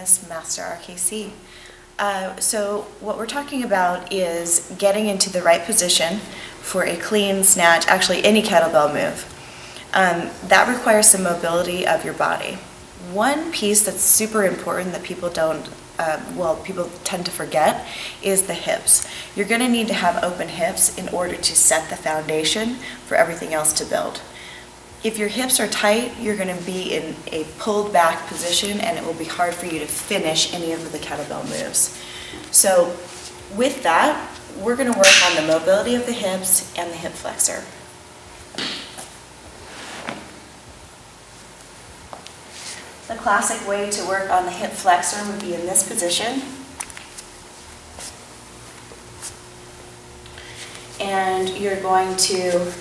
Fitness Master RKC. So what we're talking about is getting into the right position for a clean snatch, actually any kettlebell move. That requires some mobility of your body. One piece that's super important that people people tend to forget is the hips. You're going to need to have open hips in order to set the foundation for everything else to build. If your hips are tight, you're going to be in a pulled back position and it will be hard for you to finish any of the kettlebell moves. So with that, we're going to work on the mobility of the hips and the hip flexor. The classic way to work on the hip flexor would be in this position. And you're going to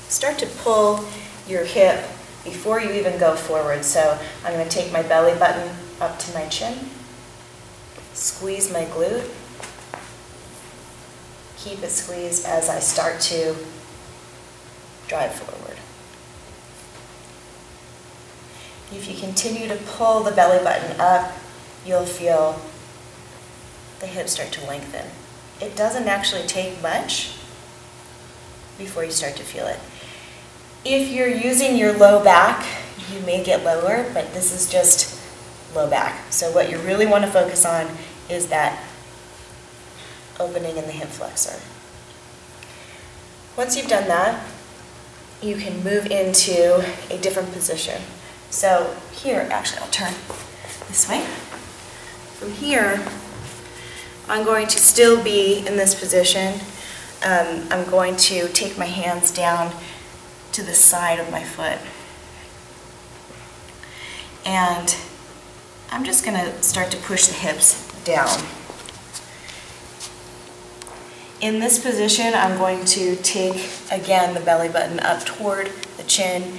start to pull your hip before you even go forward. So I'm going to take my belly button up to my chin, squeeze my glute, keep it squeezed as I start to drive forward. If you continue to pull the belly button up, you'll feel the hips start to lengthen. It doesn't actually take much before you start to feel it. If you're using your low back, you may get lower, but this is just low back. So what you really want to focus on is that opening in the hip flexor. Once you've done that, you can move into a different position. So here, actually I'll turn this way. From here, I'm going to still be in this position. I'm going to take my hands down to the side of my foot. And I'm just going to start to push the hips down. In this position, I'm going to take, again, the belly button up toward the chin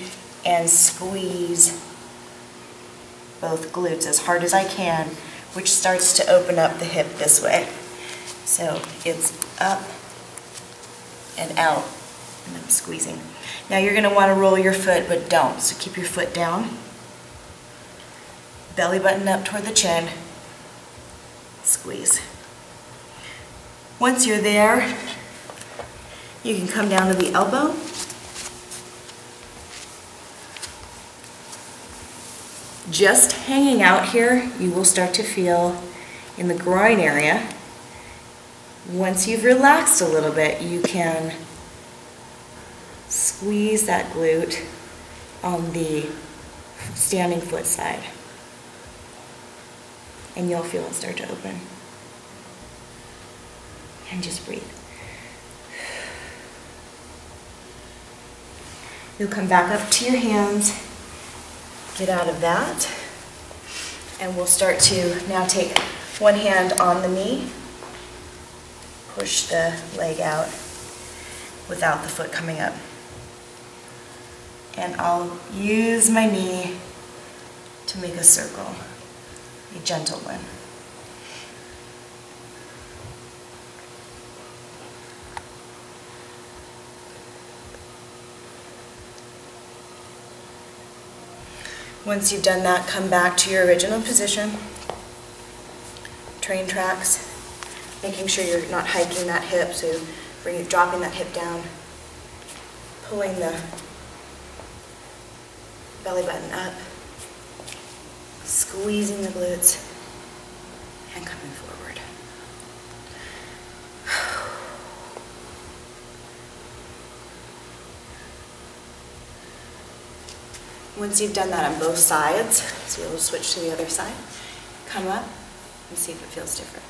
and squeeze both glutes as hard as I can, which starts to open up the hip this way. So it's up and out, and I'm squeezing. Now you're going to want to roll your foot, but don't. So keep your foot down, belly button up toward the chin, squeeze. Once you're there, you can come down to the elbow. Just hanging out here, you will start to feel in the groin area. Once you've relaxed a little bit, you can squeeze that glute on the standing foot side. And you'll feel it start to open. And just breathe. You'll come back up to your hands, get out of that, and we'll start to now take one hand on the knee, push the leg out without the foot coming up. And I'll use my knee to make a circle, a gentle one. Once you've done that, come back to your original position. Train tracks, making sure you're not hiking that hip, so dropping that hip down, pulling the belly button up, squeezing the glutes, and coming forward. Once you've done that on both sides, so you'll switch to the other side, come up and see if it feels different.